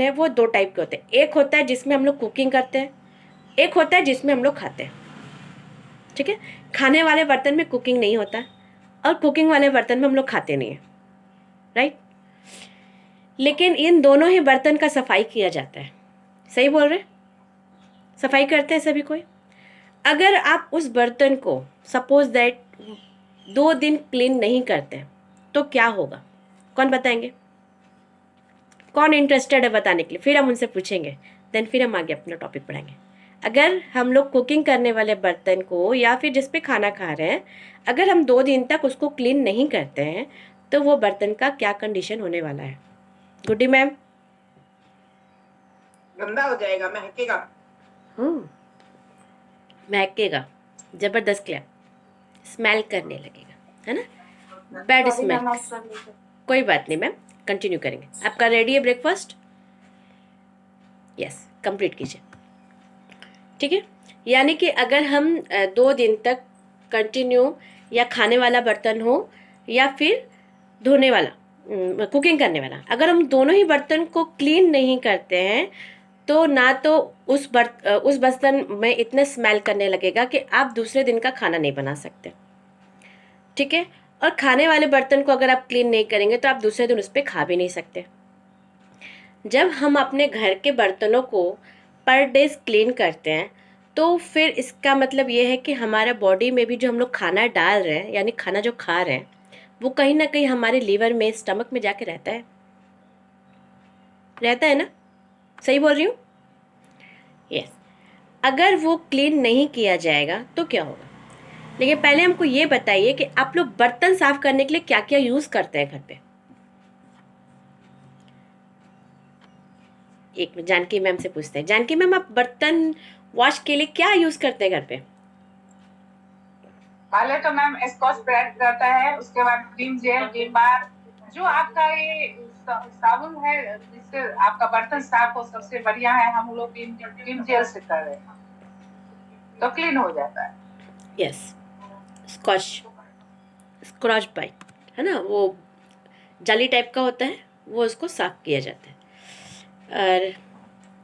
है वो दो टाइप के होते हैं। एक होता है जिसमें हम लोग कुकिंग करते हैं, एक होता है जिसमें हम लोग खाते हैं। ठीक है, खाने वाले बर्तन में कुकिंग नहीं होता है और कुकिंग वाले बर्तन में हम लोग खाते नहीं है, राइट। लेकिन इन दोनों ही बर्तन का सफाई किया जाता है। सही बोल रहे, सफाई करते हैं सभी कोई। अगर आप उस बर्तन को सपोज दैट 2 दिन क्लीन नहीं करते तो क्या होगा, कौन बताएंगे? कौन इंटरेस्टेड है बताने के लिए? फिर हम उनसे पूछेंगे, देन फिर हम आगे अपना टॉपिक पढ़ाएंगे। अगर हम लोग कुकिंग करने वाले बर्तन को या फिर जिस पे खाना खा रहे हैं, अगर हम 2 दिन तक उसको क्लीन नहीं करते हैं तो वो बर्तन का क्या कंडीशन होने वाला है? गुड्डी मैम? गंदा हो जाएगा, महकेगा। महकेगा, जबरदस्त क्लैप, स्मेल करने लगेगा, है ना, बैड स्मेल। कोई बात नहीं मैम, कंटिन्यू करेंगे। आपका रेडी है ब्रेकफास्ट? यस, कंप्लीट कीजिए। ठीक है, यानी कि अगर हम 2 दिन तक कंटिन्यू या खाने वाला बर्तन हो या फिर धोने वाला, कुकिंग करने वाला, अगर हम दोनों ही बर्तन को क्लीन नहीं करते हैं तो ना तो उस बर्तन में इतना स्मेल करने लगेगा कि आप दूसरे दिन का खाना नहीं बना सकते। ठीक है, और खाने वाले बर्तन को अगर आप क्लीन नहीं करेंगे तो आप दूसरे दिन उस पर खा भी नहीं सकते। जब हम अपने घर के बर्तनों को पर डे क्लीन करते हैं तो फिर इसका मतलब ये है कि हमारा बॉडी में भी जो हम लोग खाना डाल रहे हैं, यानी खाना जो खा रहे हैं, वो कहीं ना कहीं हमारे लीवर में, स्टमक में जाके रहता है ना। सही बोल रही हूँ? यस। अगर वो क्लीन नहीं किया जाएगा तो क्या होगा? लेकिन पहले हमको ये बताइए कि आप लोग बर्तन साफ करने के लिए क्या क्या यूज करते हैं घर पे? एक मिनट, जानकी मैम से पूछते हैं। जानकी मैम, आप बर्तन वॉश के लिए क्या यूज करते हैं घर पे? पहले तो मैम स्कॉच ब्राइट रहता है, उसके बाद क्रीम जेल, विम बार। जो आपका ये साबुन है जिससे आपका बर्तन साफ हो, सबसे बढ़िया है। हम लोग क्रीम जेल से कर रहे हैं तो क्लीन हो जाता है। यस, स्क्रॉच ब्राइट है ना, वो जाली टाइप का होता है, वो उसको साफ किया जाता है।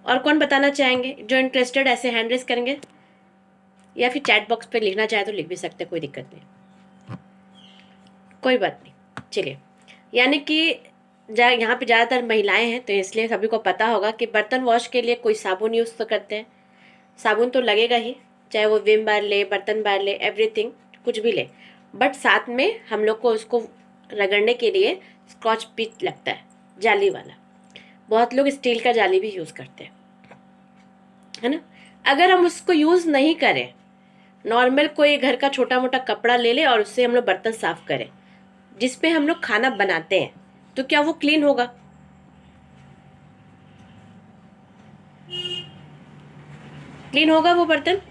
और कौन बताना चाहेंगे? जो इंटरेस्टेड ऐसे हैंड रेस करेंगे या फिर चैट बॉक्स पे लिखना चाहे तो लिख भी सकते, कोई दिक्कत नहीं, कोई बात नहीं। चलिए, यानी कि यहाँ पे ज़्यादातर महिलाएं हैं तो इसलिए सभी को पता होगा कि बर्तन वॉश के लिए कोई साबुन यूज़ तो करते हैं। साबुन तो लगेगा ही, चाहे वो विम बार ले, बर्तन बार ले, एवरीथिंग, कुछ भी ले। बट साथ में हम लोग को उसको रगड़ने के लिए स्कॉच ब्राइट लगता है, जाली वाला। बहुत लोग स्टील का जाली भी यूज़ करते हैं, है ना। अगर हम उसको यूज़ नहीं करें, नॉर्मल कोई घर का छोटा मोटा कपड़ा ले ले और उससे हम लोग बर्तन साफ करें जिसपे हम लोग खाना बनाते हैं, तो क्या वो क्लीन होगा? क्लीन होगा वो बर्तन?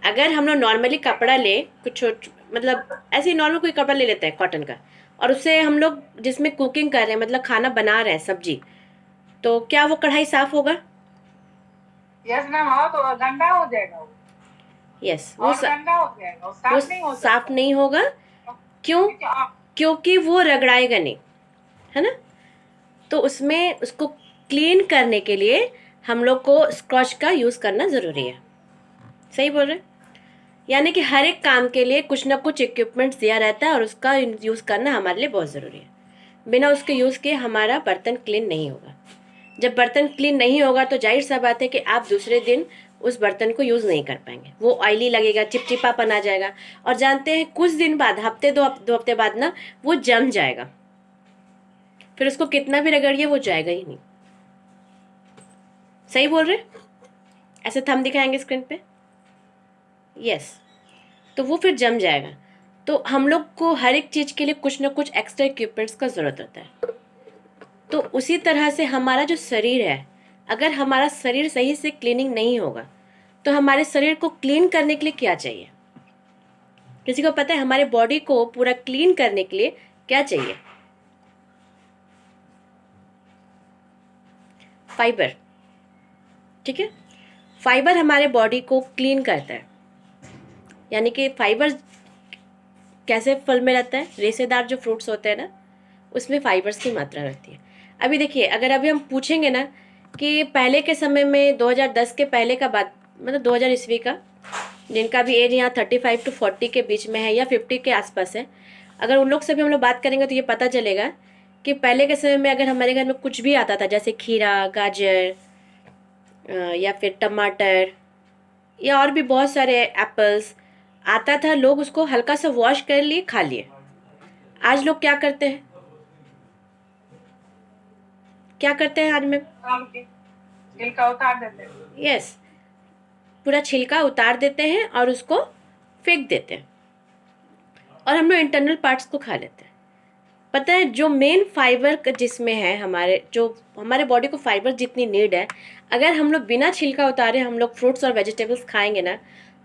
अगर हम लोग नॉर्मली कपड़ा ले, कुछ मतलब ऐसे ही नॉर्मल कोई कपड़ा ले लेते हैं कॉटन का, और उससे हम लोग जिसमें कुकिंग कर रहे हैं, मतलब खाना बना रहे हैं, सब्जी, तो क्या वो कढ़ाई साफ होगा? यस मैम, हो तो गंदा हो जाएगा वो। यस, वो गंदा हो जाएगा, वो साफ नहीं हो सकता। साफ नहीं होगा। क्यों? क्योंकि वो रगड़ाएगा नहीं, है ना। तो उसमें उसको क्लीन करने के लिए हम लोग को स्कॉच का यूज़ करना ज़रूरी है। सही बोल रहे? यानी कि हर एक काम के लिए कुछ ना कुछ इक्विपमेंट्स दिया रहता है और उसका यूज़ करना हमारे लिए बहुत ज़रूरी है। बिना उसके यूज़ के हमारा बर्तन क्लीन नहीं होगा। जब बर्तन क्लीन नहीं होगा तो जाहिर सा बात है कि आप दूसरे दिन उस बर्तन को यूज़ नहीं कर पाएंगे, वो ऑयली लगेगा, चिपचिपापन आ जाएगा, और जानते हैं कुछ दिन बाद, हफ्ते दो हफ्ते बाद ना वो जम जाएगा, फिर उसको कितना भी रगड़िए वो जाएगा ही नहीं। सही बोल रहे? ऐसे थंब दिखाएंगे स्क्रीन पे, यस। तो वो फिर जम जाएगा। तो हम लोग को हर एक चीज़ के लिए कुछ ना कुछ एक्स्ट्रा इक्विपमेंट्स का ज़रूरत होता है। तो उसी तरह से हमारा जो शरीर है, अगर हमारा शरीर सही से क्लीनिंग नहीं होगा तो हमारे शरीर को क्लीन करने के लिए क्या चाहिए? किसी को पता है हमारे बॉडी को पूरा क्लीन करने के लिए क्या चाहिए? फाइबर। ठीक है, फाइबर हमारे बॉडी को क्लीन करता है। यानी कि फाइबर कैसे फल में रहता है? रेशेदार जो फ्रूट्स होते हैं ना, उसमें फाइबर्स की मात्रा रहती है। अभी देखिए, अगर अभी हम पूछेंगे ना कि पहले के समय में 2010 के पहले का बात, मतलब 2000 ईस्वी का, जिनका भी एज यहाँ 35 to 40 के बीच में है या 50 के आसपास है, अगर उन लोग से भी हम लोग बात करेंगे तो ये पता चलेगा कि पहले के समय में अगर हमारे घर में कुछ भी आता था, जैसे खीरा, गाजर, या फिर टमाटर, या और भी बहुत सारे एप्पल्स आता था, लोग उसको हल्का सा वॉश कर लिए, खा लिए। आज लोग क्या करते हैं, क्या करते हैं आज में? छिलका उतार देते हैं। यस, पूरा छिलका उतार देते हैं और उसको फेंक देते हैं, और हम लोग इंटरनल पार्ट्स को खा लेते हैं। पता है, जो मेन फाइबर जिसमें है, हमारे जो हमारे बॉडी को फाइबर जितनी नीड है, अगर हम लोग बिना छिलका उतारे हम लोग फ्रूट्स और वेजिटेबल्स खाएंगे ना,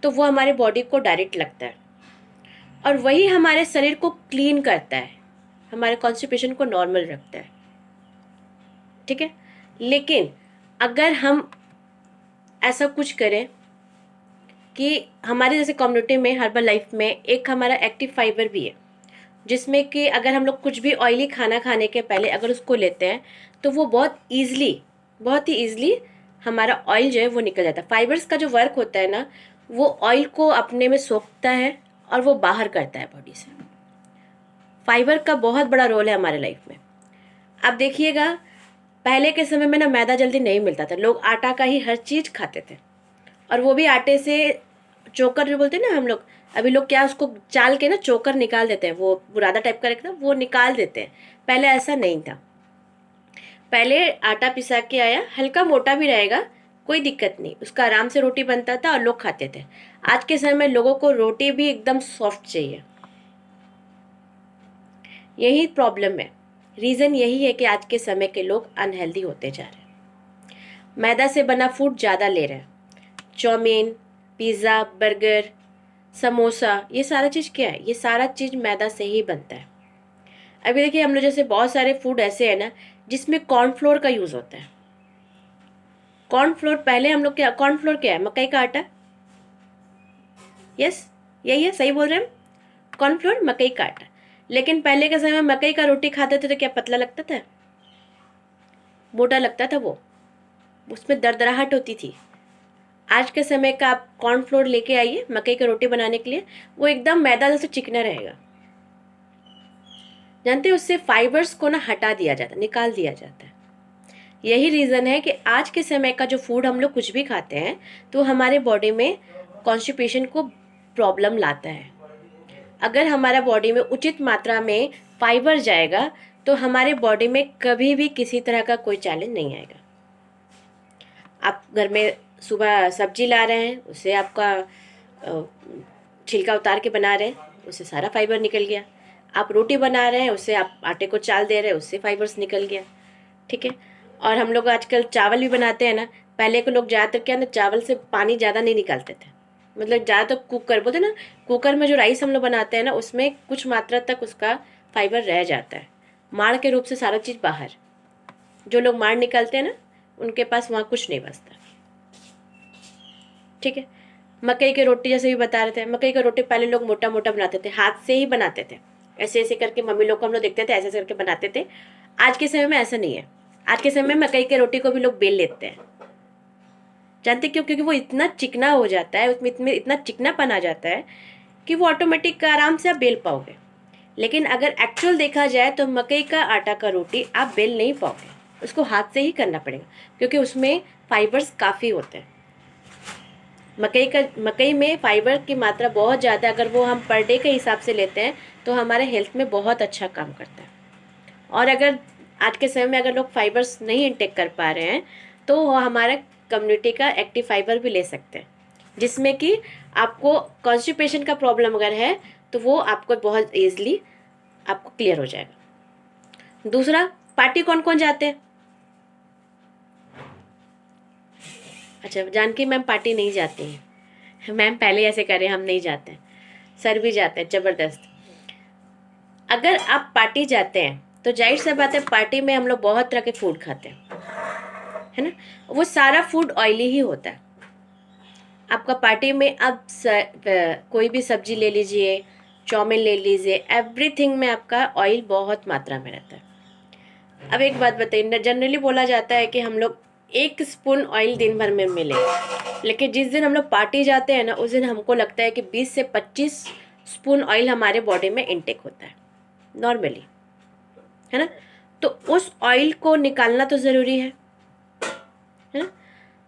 तो वो हमारे बॉडी को डायरेक्ट लगता है, और वही हमारे शरीर को क्लीन करता है, हमारे कॉन्स्टिपेशन को नॉर्मल रखता है। ठीक है, लेकिन अगर हम ऐसा कुछ करें कि हमारे जैसे कम्युनिटी में, हर्बल लाइफ में एक हमारा एक्टिव फाइबर भी है, जिसमें कि अगर हम लोग कुछ भी ऑयली खाना खाने के पहले अगर उसको लेते हैं तो वो बहुत ही ईजिली हमारा ऑयल जो है वो निकल जाता है। फाइबर्स का जो वर्क होता है ना, वो ऑयल को अपने में सोखता है और वो बाहर करता है बॉडी से। फाइबर का बहुत बड़ा रोल है हमारे लाइफ में। आप देखिएगा, पहले के समय में ना मैदा जल्दी नहीं मिलता था, लोग आटा का ही हर चीज़ खाते थे, और वो भी आटे से चोकर जो बोलते हैं ना हम लोग, अभी लोग क्या उसको चाल के ना चोकर निकाल देते हैं, वो बुरादा टाइप का रहता है वो निकाल देते हैं। पहले ऐसा नहीं था, पहले आटा पिसा के आया, हल्का मोटा भी रहेगा कोई दिक्कत नहीं, उसका आराम से रोटी बनता था और लोग खाते थे। आज के समय में लोगों को रोटी भी एकदम सॉफ्ट चाहिए। यही प्रॉब्लम है, रीज़न यही है कि आज के समय के लोग अनहेल्दी होते जा रहे हैं, मैदा से बना फूड ज़्यादा ले रहे हैं। चाउमीन, पिज़्ज़ा, बर्गर, समोसा, ये सारा चीज़ क्या है? ये सारा चीज़ मैदा से ही बनता है। अभी देखिए, हम लोग जैसे बहुत सारे फूड ऐसे हैं ना जिसमें कॉर्नफ्लोर का यूज़ होता है। कॉर्नफ्लोर, पहले हम लोग क्या, कॉर्नफ्लोर क्या है? मकई का आटा। यस, यही है, सही बोल रहे हैं हम, कॉर्नफ्लोर मकई का आटा। लेकिन पहले के समय में मकई का रोटी खाते थे तो क्या पतला लगता था? मोटा लगता था वो, उसमें दरदराहट होती थी। आज के समय का आप कॉर्नफ्लोर लेके आइए मकई की रोटी बनाने के लिए, वो एकदम मैदा जैसे चिकना रहेगा। जानते हैं, उससे फाइबर्स को ना हटा दिया जाता है, निकाल दिया जाता है। यही रीज़न है कि आज के समय का जो फूड हम लोग कुछ भी खाते हैं तो हमारे बॉडी में कॉन्स्टिपेशन को प्रॉब्लम लाता है। अगर हमारा बॉडी में उचित मात्रा में फाइबर जाएगा तो हमारे बॉडी में कभी भी किसी तरह का कोई चैलेंज नहीं आएगा। आप घर में सुबह सब्जी ला रहे हैं, उससे आपका छिलका उतार के बना रहे हैं, उससे सारा फाइबर निकल गया। आप रोटी बना रहे हैं, उससे आप आटे को चाल दे रहे हैं, उससे फाइबर्स निकल गया। ठीक है, और हम लोग आजकल चावल भी बनाते हैं ना, पहले के लोग ज़्यादातर क्या ना, चावल से पानी ज़्यादा नहीं निकालते थे, मतलब ज़्यादातर कुकर बोलते ना, कुकर में जो राइस हम लोग बनाते हैं ना, उसमें कुछ मात्रा तक उसका फाइबर रह जाता है, माड़ के रूप से सारा चीज़ बाहर। जो लोग माड़ निकालते हैं ना, उनके पास वहाँ कुछ नहीं बचता। ठीक है, मकई की रोटी जैसे भी बता रहे थे, मकई की रोटी पहले लोग मोटा मोटा बनाते थे, हाथ से ही बनाते थे, ऐसे ऐसे करके मम्मी लोग को हम लोग देखते थे ऐसे ऐसे करके बनाते थे। आज के समय में ऐसा नहीं है, आज के समय में मकई की रोटी को भी लोग बेल लेते हैं। जानते क्यों? क्योंकि वो इतना चिकना हो जाता है, उसमें इतना चिकनापन आ जाता है कि वो ऑटोमेटिक आराम से आप बेल पाओगे। लेकिन अगर एक्चुअल देखा जाए तो मकई का आटा का रोटी आप बेल नहीं पाओगे, उसको हाथ से ही करना पड़ेगा, क्योंकि उसमें फाइबर्स काफ़ी होते हैं। मकई में फाइबर की मात्रा बहुत ज़्यादा, अगर वो हम पर डे के हिसाब से लेते हैं तो हमारे हेल्थ में बहुत अच्छा काम करता है। और अगर आज के समय में अगर लोग फाइबर्स नहीं इंटेक कर पा रहे हैं तो वो हमारा कम्युनिटी का एक्टिव फाइबर भी ले सकते हैं, जिसमें कि आपको कॉन्स्टिपेशन का प्रॉब्लम अगर है तो वो आपको बहुत ईजिली आपको क्लियर हो जाएगा। दूसरा, पार्टी कौन कौन जाते हैं? अच्छा, जानकी मैम पार्टी नहीं जाती हैं। मैम पहले ऐसे करें, हम नहीं जाते हैं, सर भी जाते हैं ज़बरदस्त। अगर आप पार्टी जाते हैं तो जाहिर सी बात है, पार्टी में हम लोग बहुत तरह के फूड खाते हैं, है ना, वो सारा फूड ऑयली ही होता है। आपका पार्टी में अब कोई भी सब्जी ले लीजिए, चाउमीन ले लीजिए, एवरीथिंग में आपका ऑयल बहुत मात्रा में रहता है। अब एक बात बताइए, जनरली बोला जाता है कि हम लोग 1 स्पून ऑयल दिन भर में मिले, लेकिन जिस दिन हम लोग पार्टी जाते हैं ना, उस दिन हमको लगता है कि 20 से 25 स्पून ऑयल हमारे बॉडी में इनटेक होता है नॉर्मली, है ना। तो उस ऑयल को निकालना तो ज़रूरी है ना।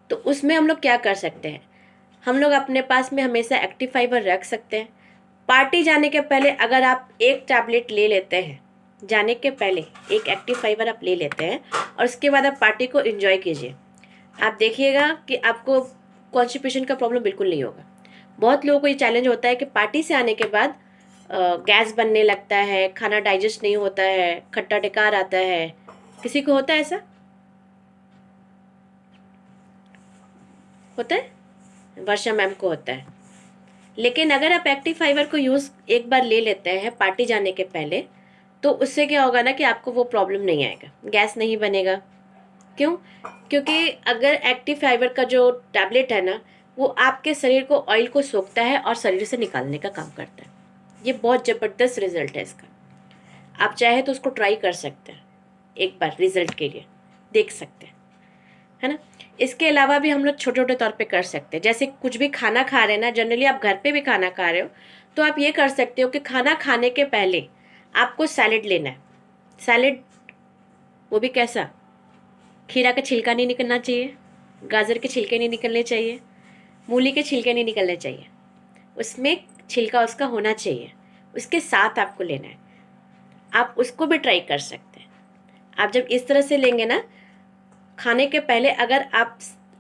तो उसमें हम लोग क्या कर सकते हैं, हम लोग अपने पास में हमेशा एक्टिव फाइबर रख सकते हैं। पार्टी जाने के पहले अगर आप एक टैबलेट ले लेते हैं, जाने के पहले एक एक्टिव फाइबर आप ले लेते हैं और उसके बाद आप पार्टी को एंजॉय कीजिए, आप देखिएगा कि आपको कॉन्स्टिपेशन का प्रॉब्लम बिल्कुल नहीं होगा। बहुत लोगों को ये चैलेंज होता है कि पार्टी से आने के बाद गैस बनने लगता है, खाना डाइजेस्ट नहीं होता है, खट्टा ढकार आता है। किसी को होता है ऐसा? होता है? वर्षा मैम को होता है। लेकिन अगर आप एक्टिव फाइबर को यूज़ एक बार ले लेते हैं पार्टी जाने के पहले, तो उससे क्या होगा ना कि आपको वो प्रॉब्लम नहीं आएगा, गैस नहीं बनेगा। क्यों? क्योंकि अगर एक्टिव फाइबर का जो टैबलेट है ना, वो आपके शरीर को ऑयल को सोखता है और शरीर से निकालने का काम करता है। ये बहुत ज़बरदस्त रिजल्ट है इसका। आप चाहे तो उसको ट्राई कर सकते हैं, एक बार रिजल्ट के लिए देख सकते हैं, है ना। इसके अलावा भी हम लोग छोटे छोटे तौर पे कर सकते हैं। जैसे कुछ भी खाना खा रहे हैं ना, जनरली आप घर पे भी खाना खा रहे हो, तो आप ये कर सकते हो कि खाना खाने के पहले आपको सैलेड लेना है। सैलेड वो भी कैसा, खीरा का छिलका नहीं निकलना चाहिए, गाजर के छिलके नहीं निकलने चाहिए, मूली के छिलके नहीं निकलने चाहिए, उसमें छिलका उसका होना चाहिए, उसके साथ आपको लेना है। आप उसको भी ट्राई कर सकते हैं। आप जब इस तरह से लेंगे ना, खाने के पहले अगर आप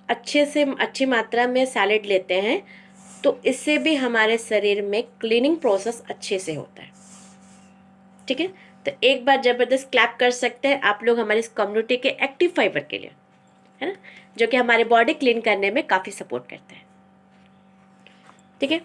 अच्छे से अच्छी मात्रा में सैलेड लेते हैं, तो इससे भी हमारे शरीर में क्लीनिंग प्रोसेस अच्छे से होता है। ठीक है, तो एक बार ज़बरदस्त क्लैप कर सकते हैं आप लोग हमारी इस कम्युनिटी के एक्टिव फाइबर के लिए, है ना, जो कि हमारे बॉडी क्लीन करने में काफ़ी सपोर्ट करता है। ठीक है।